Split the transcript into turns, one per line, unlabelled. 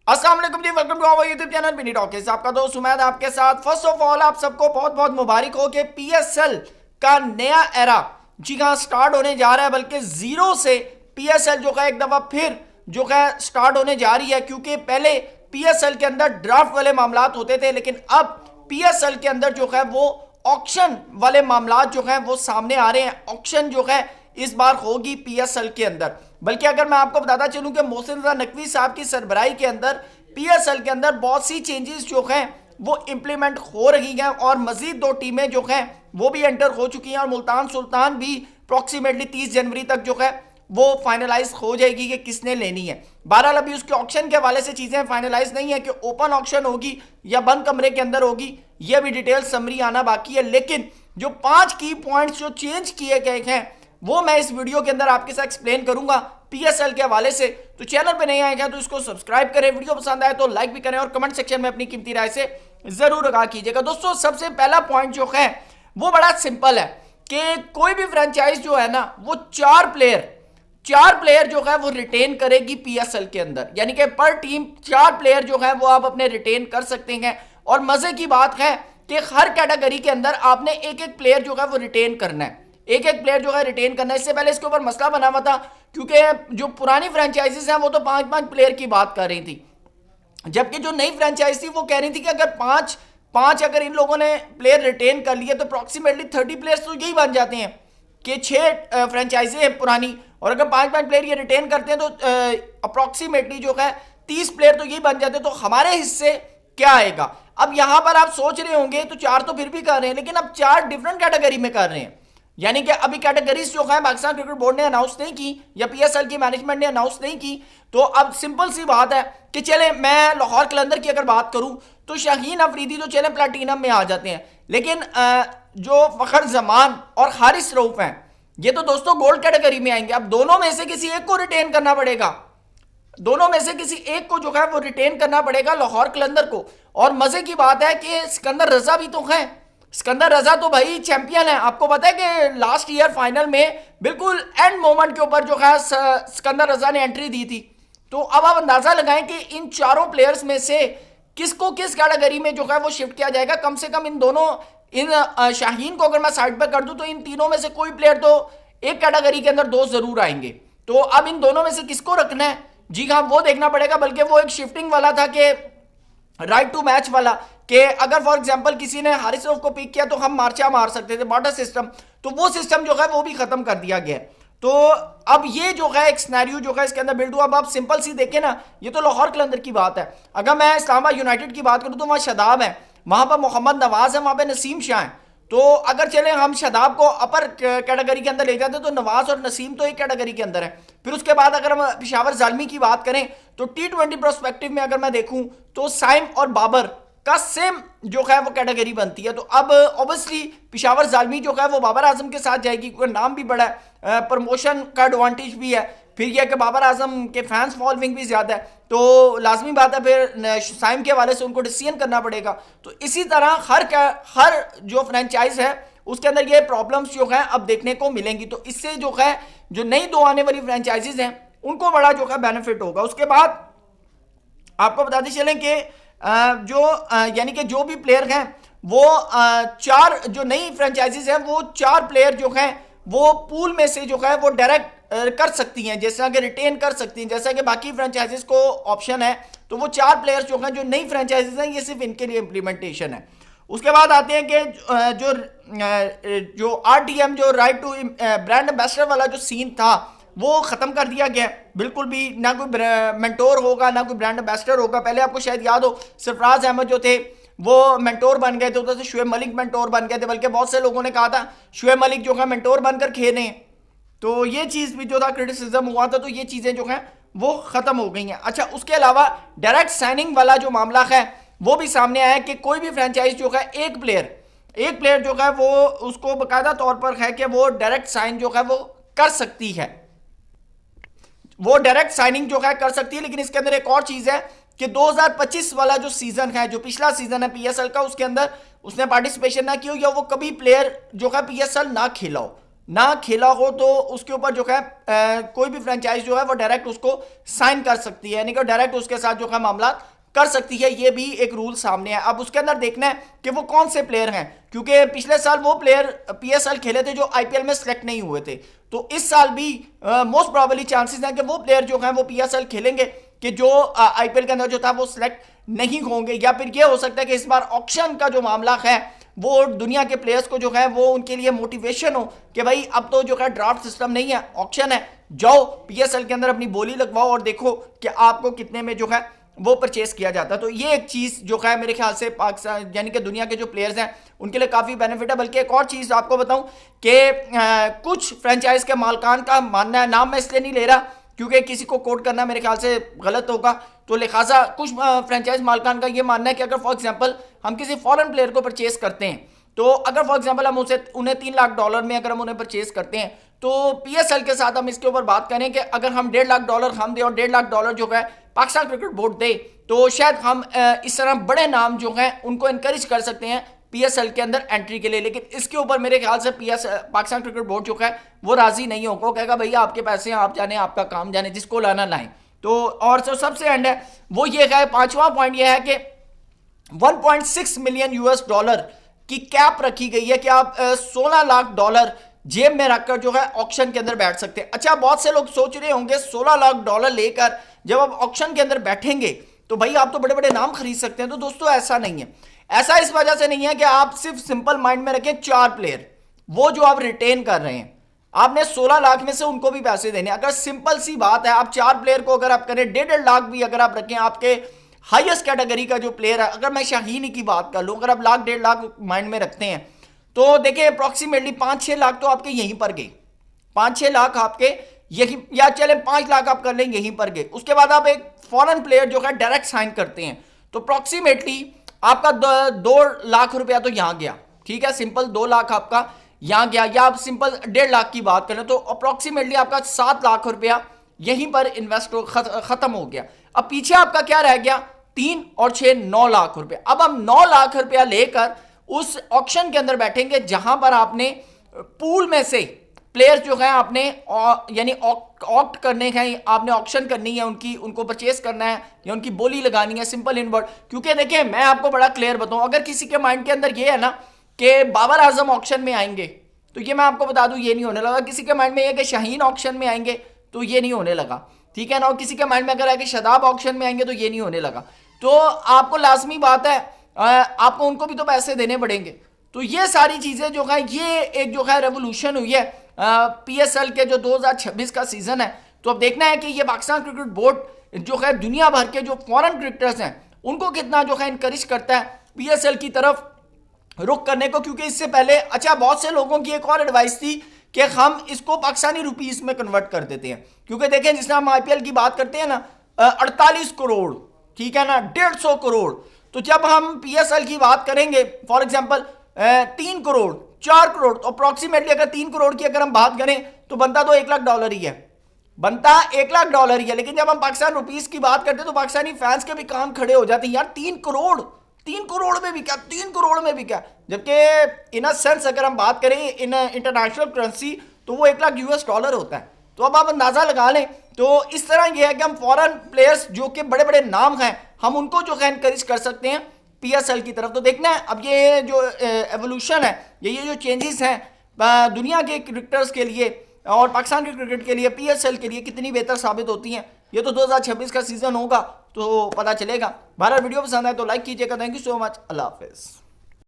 अस्सलाम वालेकुम जी, welcome to our YouTube channel Mini Talkies. आपका दोस्त उमैद आपके साथ। फर्स्ट ऑफ ऑल आप सबको बहुत बहुत मुबारक हो कि पीएसएल का नया एरा जी हाँ स्टार्ट होने जा रहा है, बल्कि जीरो से पीएसएल जो है एक दफा फिर जो है स्टार्ट होने जा रही है। क्योंकि पहले पीएसएल के अंदर ड्राफ्ट वाले मामला होते थे, लेकिन अब पीएसएल के अंदर जो है वो ऑक्शन वाले मामला जो है वो सामने आ रहे हैं। ऑक्शन जो है इस बार होगी पीएसएल के अंदर। बल्कि अगर मैं आपको बताता चलूं कि मोहसिन रजा नकवी साहब की सरबराही के अंदर पीएसएल के अंदर बहुत सी चेंजेस जो हैं वो इंप्लीमेंट हो रही हैं, और मजीद दो टीमें जो हैं वो भी एंटर हो चुकी हैं, और मुल्तान सुल्तान भी अप्रॉक्सीमेटली 30 जनवरी तक जो है वो फाइनलाइज हो जाएगी कि किसने लेनी है। बहरहाल अभी उसके ऑक्शन के हवाले से चीजें फाइनलाइज नहीं है कि ओपन ऑक्शन होगी या बंद कमरे के अंदर होगी, यह भी डिटेल समरी आना बाकी है। लेकिन जो 5 की पॉइंट्स जो चेंज किए गए हैं वो मैं इस वीडियो के अंदर आपके साथ एक्सप्लेन करूंगा पीएसएल के हवाले से। तो चैनल पे नहीं आएगा तो इसको सब्सक्राइब करें, वीडियो पसंद आए तो लाइक भी करें, और कमेंट सेक्शन में अपनी कीमती राय से जरूर आगाह कीजिएगा। दोस्तों सबसे पहला पॉइंट जो है वो बड़ा सिंपल है कि कोई भी फ्रेंचाइज जो है ना वो चार प्लेयर जो है वो रिटेन करेगी पीएसएल के अंदर, यानी कि पर टीम 4 प्लेयर जो है वो आप अपने रिटेन कर सकते हैं। और मजे की बात है कि हर कैटेगरी के अंदर आपने एक एक प्लेयर जो है वो रिटेन करना है, एक एक प्लेयर जो है रिटेन करना है। इससे पहले इसके ऊपर मसला बना हुआ था, क्योंकि जो पुरानी फ्रेंचाइजीज हैं वो तो 5-5 प्लेयर की बात कर रही थी, जबकि जो नई फ्रेंचाइज थी वो कह रही थी कि अगर पांच अगर इन लोगों ने प्लेयर रिटेन कर लिए तो अप्रॉक्सीमेटली 30 प्लेयर्स तो यही बन जाते हैं कि 6 फ्रेंचाइजी है पुरानी, और अगर 5-5 प्लेयर ये रिटेन करते हैं तो अप्रॉक्सीमेटली जो है 30 प्लेयर तो यही बन जाते हैं। तो हमारे हिस्से क्या आएगा? अब यहां पर आप सोच रहे होंगे तो 4 तो फिर भी कर रहे हैं, लेकिन अब 4 डिफरेंट कैटेगरी में कर रहे हैं। यानी कि अभी कैटेगरीज जो है पाकिस्तान क्रिकेट बोर्ड ने अनाउंस नहीं की या पीएसएल की मैनेजमेंट ने अनाउंस नहीं की। तो अब सिंपल सी बात है कि चले मैं लाहौर कलंदर की अगर बात करूं तो शाहीन अफरीदी तो चले प्लेटिनम में आ जाते हैं, लेकिन जो फखर जमान और हारिस रऊफ हैं ये तो दोस्तों गोल्ड कैटेगरी में आएंगे। अब दोनों में से किसी एक को रिटेन करना पड़ेगा, दोनों में से किसी एक को जो है वो रिटेन करना पड़ेगा लाहौर कलंदर को। और मजे की बात है कि सिकंदर रजा भी तो है, सिकंदर रजा तो भाई चैंपियन है। आपको पता है कि लास्ट ईयर फाइनल में बिल्कुल एंड मोमेंट के ऊपर जो है सिकंदर रजा ने एंट्री दी थी। तो अब आप अंदाजा लगाएं कि इन चारों प्लेयर्स में से किसको किस कैटेगरी में जो है वो शिफ्ट किया जाएगा। कम से कम इन दोनों शाहीन को अगर मैं साइड पर कर दूं तो इन तीनों में से कोई प्लेयर तो एक कैटेगरी के अंदर 2 जरूर आएंगे। तो अब इन दोनों में से किसको रखना है जी हाँ वो देखना पड़ेगा। बल्कि वो एक शिफ्टिंग वाला था कि राइट टू मैच वाला, कि अगर फॉर एग्जांपल किसी ने हारिस रऊफ को पिक किया तो हम मार्चा मार सकते थे, बॉर्डर सिस्टम, तो वो सिस्टम जो है वो भी खत्म कर दिया गया। तो अब ये जो है एक सिनेरियो जो है इसके अंदर बिल्ड हुआ। अब आप सिंपल सी देखें ना, ये तो लाहौर कलंदर की बात है। अगर मैं इस्लामाबाद यूनाइटेड की बात करूं तो वहां शदाब है, वहां पर मोहम्मद नवाज है, वहां पर नसीम शाह है। तो अगर चले हम शदाब को अपर कैटेगरी के अंदर ले जाते तो नवाज और नसीम तो एक कैटेगरी के अंदर है। फिर उसके बाद अगर हम पेशावर जालमी की बात करें तो T20 प्रोस्पेक्टिव में अगर मैं देखूं तो साइम और बाबर का सेम जो है वो कैटेगरी बनती है। तो अब ऑब्वियसली पेशावर जालमी जो है वो बाबर आजम के साथ जाएगी, क्योंकि नाम भी बड़ा है, प्रमोशन का एडवांटेज भी है, फिर यह कि बाबर आजम के फैंस फॉलोइंग भी ज्यादा है, तो लाजमी बात है फिर साइम के हवाले से उनको डिसीजन करना पड़ेगा। तो इसी तरह हर जो फ्रेंचाइज है उसके अंदर ये प्रॉब्लम्स जो है अब देखने को मिलेंगी। तो इससे जो है जो नई 2 आने वाली फ्रेंचाइजीज हैं उनको बड़ा जो है बेनिफिट होगा। उसके बाद आपको बताते चलें कि यानी कि जो भी प्लेयर हैं वो 4 जो नई फ्रेंचाइजीज हैं वो 4 प्लेयर जो हैं वो पूल में से जो है वो डायरेक्ट कर सकती हैं, जैसा कि रिटेन कर सकती हैं, जैसा कि बाकी फ्रेंचाइजीज को ऑप्शन है। तो वो 4 प्लेयर्स जो हैं जो नई फ्रेंचाइजीज हैं ये सिर्फ इनके लिए इंप्लीमेंटेशन है। उसके बाद आते हैं कि जो आरटीएम जो राइट टू ब्रांड एम्बेसडर वाला जो सीन था वो खत्म कर दिया गया। बिल्कुल भी ना कोई मेंटोर होगा ना कोई ब्रांड एम्बेसडर होगा। पहले आपको शायद याद हो सरफराज अहमद जो थे वो मेंटोर बन गए थे, उधर से शुएब मलिक मेंटोर बन गए थे, बल्कि बहुत से लोगों ने कहा था शुएब मलिक जो है मेंटोर बनकर खेले। तो ये चीज भी जो था क्रिटिसिज्म हुआ था, तो ये चीजें जो हैं वो खत्म हो गई हैं। अच्छा, उसके अलावा डायरेक्ट साइनिंग वाला जो मामला है वो भी सामने आया कि कोई भी फ्रेंचाइज जो है एक प्लेयर जो है वो उसको बाकायदा तौर पर है कि वो डायरेक्ट साइन जो है वो कर सकती है, वो डायरेक्ट साइनिंग जो है कर सकती है। लेकिन इसके अंदर एक और चीज है कि 2025 वाला जो सीजन है, जो पिछला सीजन है पीएसएल का, उसके अंदर उसने पार्टिसिपेशन ना की हो या वो कभी प्लेयर जो है पीएसएल ना खेला हो, ना खेला हो तो उसके ऊपर जो है कोई भी फ्रेंचाइज जो है वो डायरेक्ट उसको साइन कर सकती है, यानी कि डायरेक्ट उसके साथ जो है मामला कर सकती है। ये भी एक रूल सामने है। अब उसके अंदर देखना है कि वो कौन से प्लेयर हैं, क्योंकि पिछले साल वो प्लेयर पीएसएल खेले थे जो आईपीएल में सिलेक्ट नहीं हुए थे, तो इस साल भी मोस्ट प्रोबेबली चांसेस हैं कि वो प्लेयर जो हैं वो पीएसएल खेलेंगे कि जो आईपीएल के अंदर जो था वो सिलेक्ट नहीं होंगे। या फिर ये हो सकता है कि इस बार ऑक्शन का जो मामला है वो दुनिया के प्लेयर्स को जो है वो उनके लिए मोटिवेशन हो कि भाई अब तो जो है ड्राफ्ट सिस्टम नहीं है, ऑक्शन है, जाओ पीएसएल के अंदर अपनी बोली लगवाओ और देखो कि आपको कितने में जो है वो परचेस किया जाता है। तो ये एक चीज़ जो है मेरे ख्याल से पाकिस्तान यानी कि दुनिया के जो प्लेयर्स हैं उनके लिए काफ़ी बेनिफिट है। बल्कि एक और चीज़ आपको बताऊं कि कुछ फ्रेंचाइज के मालकान का मानना है, नाम मैं इसलिए नहीं ले रहा क्योंकि किसी को कोट करना मेरे ख्याल से गलत होगा, तो लिहाजा कुछ फ्रेंचाइज मालकान का ये मानना है कि अगर फॉर एग्जांपल हम किसी फॉरेन प्लेयर को परचेस करते हैं, तो अगर फॉर एग्जांपल हम उन्हें $3 लाख में अगर हम उन्हें परचेस करते हैं, तो पीएसएल के साथ हम इसके ऊपर बात करें कि अगर हम $1.5 लाख हम दें और $1.5 लाख जो है पाकिस्तान क्रिकेट बोर्ड दे, तो शायद हम इस तरह बड़े नाम जो हैं उनको इनकरेज कर सकते हैं पीएसएल के अंदर एंट्री के लिए। लेकिन इसके ऊपर मेरे ख्याल से पाकिस्तान क्रिकेट बोर्ड जो है वो राजी नहीं होगा, वो कहेगा भैया आपके पैसे हैं, आप जाने, आपका काम जाने, जिसको लाना लाएं। तो और जो सबसे एंड है वो ये है, पांचवा पॉइंट ये है कि $1.6 मिलियन की कैप रखी गई है कि आप $16 लाख जेब में रखकर जो है ऑक्शन के अंदर बैठ सकते हैं। अच्छा, बहुत से लोग सोच रहे होंगे $16 लाख लेकर जब आप ऑक्शन के अंदर बैठेंगे तो भाई आप तो बड़े बड़े नाम खरीद सकते हैं। तो दोस्तों ऐसा नहीं है, ऐसा इस वजह से नहीं है कि आप सिर्फ सिंपल माइंड में रखें 4 प्लेयर, वो जो आप रिटेन कर रहे हैं आपने 16 लाख में से उनको भी पैसे देने। अगर सिंपल सी बात है, आप 4 प्लेयर को अगर आप करें, 1.5 लाख भी अगर आप रखें, आपके हाईएस्ट कैटेगरी का जो प्लेयर है, अगर मैं शाहीन की बात कर लूं, अगर आप 1.5 लाख माइंड में रखते हैं तो देखिए अप्रॉक्सीमेटली 5-6 लाख तो आपके यहीं पर गए, 5-6 लाख आपके यही, या चले 5 लाख आप कर लें यहीं पर गए। उसके बाद आप एक फॉरेन प्लेयर जो है डायरेक्ट साइन करते हैं तो अप्रॉक्सीमेटली आपका 2 लाख रुपया तो यहां गया, ठीक है, सिंपल 2 लाख आपका यहां गया। या आप सिंपल 1.5 लाख की बात करें तो अप्रॉक्सीमेटली आपका 7 लाख रुपया यहीं पर इन्वेस्ट खत्म हो गया। अब पीछे आपका क्या रह गया, 3 और 6 9 लाख रुपया। अब हम 9 लाख रुपया लेकर उस ऑक्शन के अंदर बैठेंगे जहां पर आपने पूल में से प्लेयर्स जो है आपने यानी ऑक्ट करने हैं, आपने ऑक्शन करनी है, उनको परचेस करना है या उनकी बोली लगानी है, सिंपल इन वर्ड। क्योंकि देखिए मैं आपको बड़ा क्लियर बताऊं, अगर किसी के माइंड के अंदर ये है ना कि बाबर आजम ऑक्शन में आएंगे, तो ये मैं आपको बता दूं ये नहीं होने लगा। किसी के माइंड में ये कि शाहीन ऑक्शन में आएंगे तो ये नहीं होने लगा, ठीक है ना। और किसी के माइंड में अगर है कि शादाब ऑक्शन में आएंगे तो ये नहीं होने लगा। तो आपको लाजमी बात है आपको उनको भी तो पैसे देने पड़ेंगे। तो ये सारी चीजें जो है, ये एक जो है रेवोल्यूशन हुई है पीएसएल के जो 2026 का सीजन है। तो अब देखना है कि ये पाकिस्तान क्रिकेट बोर्ड जो है दुनिया भर के जो फॉरेन क्रिकेटर्स हैं उनको कितना जो है इनकरेज करता है पीएसएल की तरफ रुख करने को। क्योंकि इससे पहले अच्छा बहुत से लोगों की एक और एडवाइस थी कि हम इसको पाकिस्तानी रुपीस में कन्वर्ट कर देते हैं। क्योंकि देखें जिस हम आईपीएल की बात करते हैं ना 48 करोड़, ठीक है ना, 150 करोड़, तो जब हम पीएसएल की बात करेंगे फॉर एग्जांपल 3 करोड़ 4 करोड़, तो अप्रॉक्सीमेटली अगर 3 करोड़ की अगर हम बात करें तो बनता तो $1 लाख ही है, बनता $1 लाख ही है। लेकिन जब हम पाकिस्तान रुपीस की बात करते हैं तो पाकिस्तानी फैंस के भी कान खड़े हो जाते हैं, यार 3 करोड़ में भी क्या, 3 करोड़ में भी क्या। जबकि इन अ सेंस अगर हम बात करें इन इंटरनेशनल करेंसी तो वो $1 लाख होता है। तो अब आप अंदाजा लगा लें। तो इस तरह यह है कि हम फॉरेन प्लेयर्स जो कि बड़े बड़े नाम हैं हम उनको जो है इनकरेज कर सकते हैं पीएसएल की तरफ। तो देखना है अब ये जो एवोल्यूशन है, ये जो चेंजेस हैं दुनिया के क्रिकेटर्स के लिए और पाकिस्तान के क्रिकेट के लिए, पीएसएल के लिए कितनी बेहतर साबित होती हैं। ये तो 2026 का सीजन होगा तो पता चलेगा। हमारा वीडियो पसंद आए तो लाइक कीजिएगा। Thank you so much. अल्लाह हाफिज़।